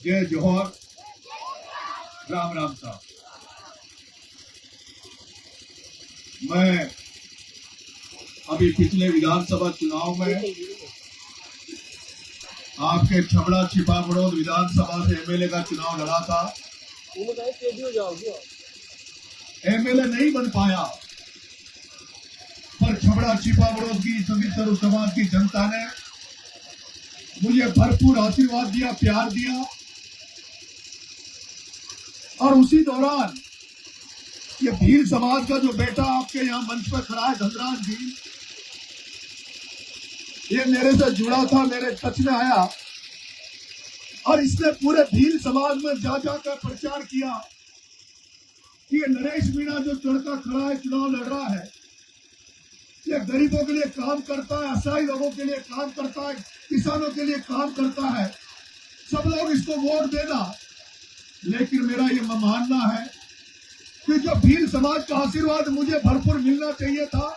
जय जोहर, राम राम साहब। मैं अभी पिछले विधानसभा चुनाव में आपके छबड़ा छिपा बड़ौद विधानसभा से एमएलए का चुनाव लड़ा था। एमएलए नहीं बन पाया, पर छबड़ा छिपा बड़ौद की सभी सर्व समाज की जनता ने मुझे भरपूर आशीर्वाद दिया, प्यार दिया। और उसी दौरान ये भील समाज का जो बेटा आपके यहाँ मंच पर खड़ा है, धनराज भील, ये मेरे से जुड़ा था, मेरे टच में आया और इसने पूरे भील समाज में जा जाकर प्रचार किया कि ये नरेश मीणा जो लड़का खड़ा है, चुनाव लड़ रहा है, ये गरीबों के लिए काम करता है, असहाय लोगों के लिए काम करता है, किसानों के लिए काम करता है, सब लोग इसको वोट देना। लेकिन मेरा ये मानना है कि जो भील समाज का आशीर्वाद मुझे भरपूर मिलना चाहिए था,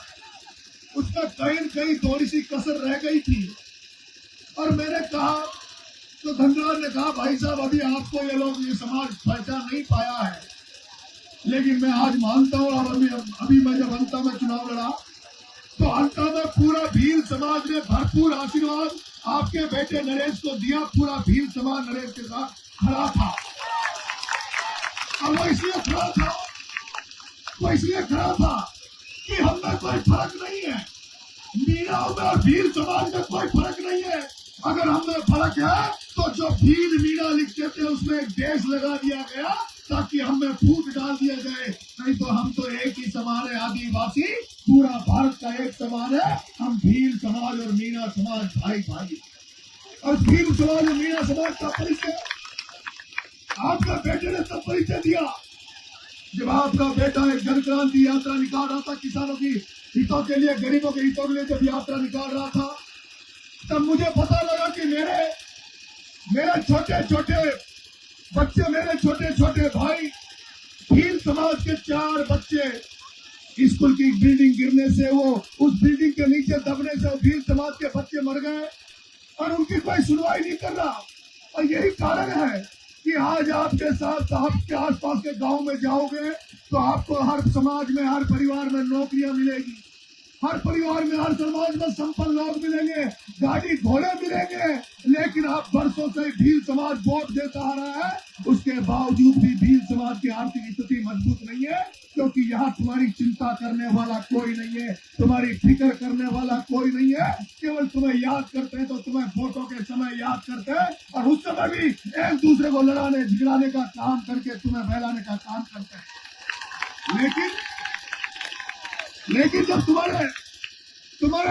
उसमें कहीं न कहीं थोड़ी सी कसर रह गई थी। और मैंने कहा, तो धनराज ने कहा, भाई साहब अभी आपको ये लोग ये समाज पहचान नहीं पाया है, लेकिन मैं आज मानता हूँ। और अभी मैं जब अंता में चुनाव लड़ा तो अंता में पूरा भील समाज ने भरपूर आशीर्वाद आपके बेटे नरेश को दिया। पूरा भील समाज नरेश के साथ खड़ा था और वो इसलिए खड़ा था कि हमें कोई फर्क नहीं है, मीणा में और भील समाज में कोई फर्क नहीं है। अगर हमें फर्क है तो जो भील मीणा लिखते थे उसमें एक देश लगा दिया गया ताकि हमें फूट डाल दिया जाए, नहीं तो हम तो एक ही समान है, आदिवासी पूरा भारत का एक समान है। हम भील समाज और मीणा समाज भाई भाई। और भील समाज और मीणा समाज का परिचय आपका बेटे ने तब परिचय दिया जब आपका बेटा एक जनक्रांति यात्रा निकाल रहा था, किसानों की हितों के लिए, गरीबों के हितों के लिए जब यात्रा निकाल रहा था, तब मुझे पता लगा कि मेरे छोटे छोटे बच्चे, मेरे छोटे छोटे भाई, भील समाज के 4 बच्चे स्कूल की बिल्डिंग गिरने से, वो उस बिल्डिंग के नीचे दबने से वो भील समाज के बच्चे मर गए और उनकी कोई सुनवाई नहीं कर रहा। और यही कारण है कि आज आपके साथ, आपके आसपास के गांव में जाओगे तो आपको हर समाज में, हर परिवार में नौकरियां मिलेगी, हर परिवार में, हर समाज में संपन्न लोग मिलेंगे, गाड़ी घोड़े मिलेंगे। लेकिन आप वर्षों से भील समाज वोट देता आ रहा है, उसके बावजूद भी भील समाज की आर्थिक स्थिति मजबूत नहीं है, क्योंकि यहाँ तुम्हारी चिंता करने वाला कोई नहीं है, तुम्हारी फिक्र करने वाला कोई नहीं है। केवल तुम्हें याद करते हैं तो तुम्हें वोटों के समय याद करते हैं और उस समय भी एक दूसरे को लड़ाने झगड़ाने का काम करके तुम्हें बहलाने का काम करते हैं। लेकिन जब तुम्हारे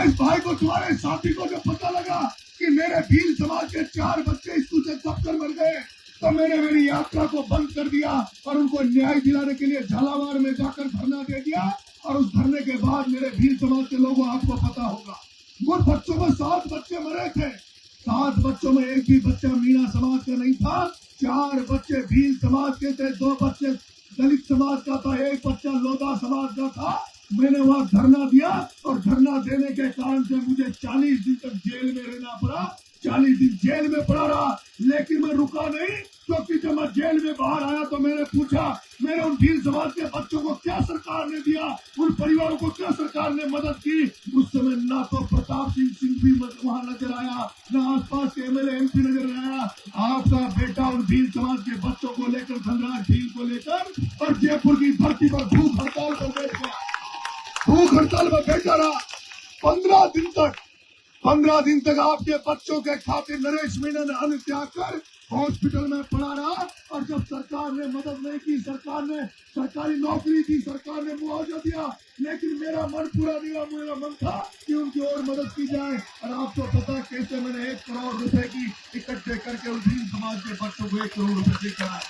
इस भाई को, तुम्हारे साथी को जब पता लगा कि मेरे भील समाज के 4 बच्चे स्कूल से दबकर मर गए, तो मैंने मेरी यात्रा को बंद कर दिया और उनको न्याय दिलाने के लिए झालावाड़ में जाकर धरना दे दिया। और उस धरने के बाद मेरे भील समाज के लोगों, आपको पता होगा, उन बच्चों में 7 बच्चे मरे थे। 7 बच्चों में एक भी बच्चा मीणा समाज का नहीं था। 4 बच्चे भील समाज के थे, 2 बच्चे दलित समाज का था, 1 बच्चा लोधा समाज का था। मैंने वहां धरना दिया और धरना देने के कारण से मुझे 40 दिन तक जेल में रहना पड़ा। 40 दिन जेल में पड़ा रहा, लेकिन मैं रुका नहीं, क्योंकि जब मैं जेल में बाहर आया तो मैंने पूछा, मेरे उन भील समाज के बच्चों को क्या सरकार ने दिया, उन परिवारों को क्या सरकार ने मदद की। उस समय ना तो प्रताप सिंह भी वहां नजर आया, ना आसपास के एमएलए एमपी नजर आया। आपका बेटा उन भील समाज के बच्चों को लेकर, धनराज भील को लेकर, और जयपुर की धरती पर भूख हड़ताल पर बैठ गया, भूख हड़ताल में बैठा रहा 15 दिन तक आपके बच्चों के खातिर नरेश मीणा ने अन्न त्याग कर हॉस्पिटल में पड़ा रहा। और जब सरकार ने मदद नहीं की, सरकार ने सरकारी नौकरी दी, सरकार ने मुआवजा दिया, लेकिन मेरा मन पूरा नहीं हुआ। मेरा मन था कि उनकी और मदद की जाए। और आपको पता कैसे मैंने 1 करोड़ रुपए की इकट्ठे करके उन भील समाज के बच्चों को 1 करोड़ रुपए देकर आया।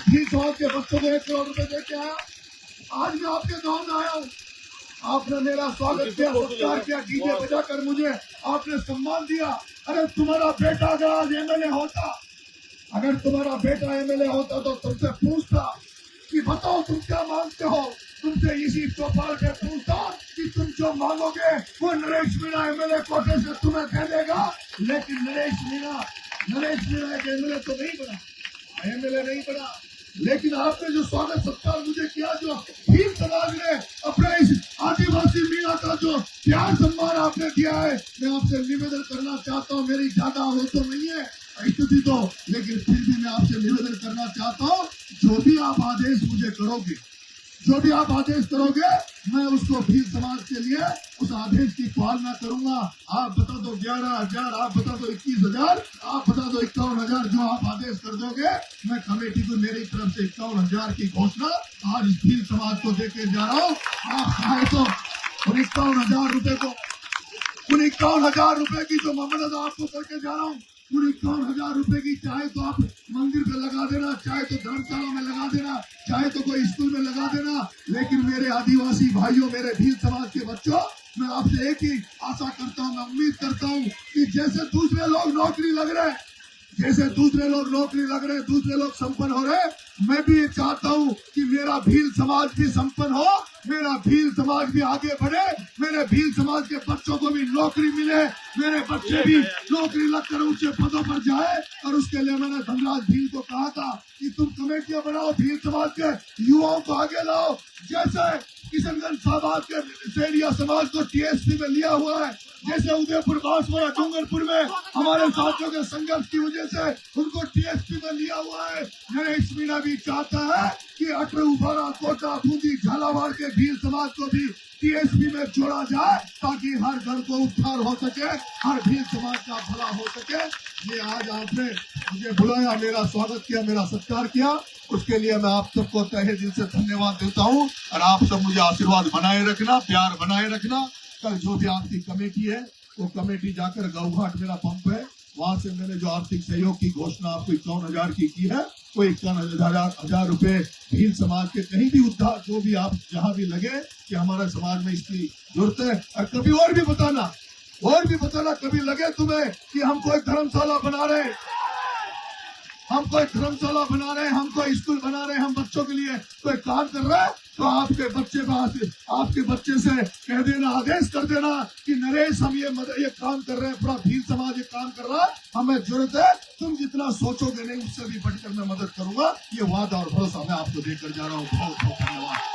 भील समाज के बच्चों को 1 करोड़ रुपए देकर आया। आज मैं आपके गाँव में आया हूँ, आपने मेरा स्वागत किया, सत्कार किया, डीजे बजाकर मुझे आपने सम्मान दिया। अगर तुम्हारा बेटा अगर आज एमएलए होता, अगर तुम्हारा बेटा एमएलए होता तो तुमसे पूछता कि बताओ तुम क्या मांगते हो, तुमसे इसी चौपाल पे पूछता कि तुम जो मांगोगे वो नरेश मीणा एमएलए कोटे से तुम्हें दे देगा। लेकिन नरेश मीणा नरेश मीणा एक एमएलए तो नहीं बना, एमएलए नहीं बना, लेकिन आपने जो स्वागत सत्कार मुझे किया, जो भील समाज ने अपने इस आदिवासी मीणा का जो प्यार सम्मान आपने दिया है, मैं आपसे निवेदन करना चाहता हूँ। मेरी ज्यादा वो तो नहीं है स्थिति तो, लेकिन फिर भी मैं आपसे निवेदन करना चाहता हूँ, जो भी आप आदेश मुझे करोगे, जो भी आप आदेश करोगे, मैं उसको भील समाज के लिए उस आदेश की पालना करूंगा। आप बता दो 11,000, आप बता दो 21,000, आप बता दो 51,000, जो आप आदेश कर दोगे, मैं कमेटी को मेरी तरफ से 51,000 की घोषणा आज भील समाज को देके जा रहा हूँ। आप चाहे तो उन 51,000 रुपए को, उन 51,000 रुपए की जो ममद आपको करके जा रहा हूँ, उन 51,000 रुपए की चाहे तो आप मंदिर पे लगा देना, चाहे तो धर्मशाला में लगा देना, चाहे तो कोई स्कूल में लगा देना, लेकिन मेरे आदिवासी भाइयों, मेरे भील समाज के बच्चों, मैं आपसे एक ही आशा करता हूँ, मैं उम्मीद करता हूँ कि जैसे दूसरे लोग नौकरी लग रहे हैं, जैसे दूसरे लोग नौकरी लग रहे, दूसरे लोग संपन्न हो रहे, मैं भी ये चाहता हूँ कि मेरा भील समाज भी संपन्न हो, मेरा भील समाज भी आगे बढ़े, मेरे भील समाज के बच्चों को भी नौकरी मिले, मेरे बच्चे भी नौकरी लगकर ऊंचे पदों पर जाए। और उसके लिए मैंने धनराज भील को कहा था कि तुम कमेटियां बनाओ, भील समाज के युवाओं को आगे लाओ, जैसे किशनगंज साहबाद के सेरिया समाज को टीएसपी में लिया हुआ है, जैसे उदयपुर, बांसवाड़ा, डूंगरपुर में हमारे साथियों के संघर्ष की वजह से उनको टीएसपी में लिया हुआ है। नरेश मीणा भी चाहता है कि अटरू, बारा, कोटा, बूंदी, झालावाड़ के भील समाज को भी टीएसपी में जोड़ा जाए, ताकि हर घर को उद्धार हो सके, हर भील समाज का भला हो सके। ये आज आपने मुझे बुलाया, मेरा स्वागत किया, मेरा सत्कार किया, उसके लिए मैं आप सबको तहे दिल से धन्यवाद देता हूँ। और आप सब मुझे आशीर्वाद बनाए रखना, प्यार बनाए रखना। कल जो भी आपकी कमेटी है, वो कमेटी जाकर गौघाट मेरा पंप है, वहां से मैंने जो आर्थिक सहयोग की घोषणा आपको 51,000 की है, वो 51,000 रुपए भील समाज के कहीं भी उद्धार, जो भी आप जहाँ भी लगे कि हमारे समाज में इसकी जरूरत है। और कभी और भी बताना, कभी लगे तुम्हें कि हम कोई धर्मशाला बना रहे, हम कोई धर्मशाला बना रहे, हम कोई स्कूल बना रहे, हम बच्चों के लिए कोई काम कर रहे हैं, तो आपके बच्चे से कह देना, आदेश कर देना कि नरेश, हम ये काम कर रहे हैं, पूरा भील समाज ये काम कर रहा है, हमें जरूरत है, तुम जितना सोचोगे नहीं उससे भी बढ़कर मैं मदद करूंगा। ये वादा और भरोसा मैं आपको देकर जा रहा हूँ। बहुत बहुत धन्यवाद।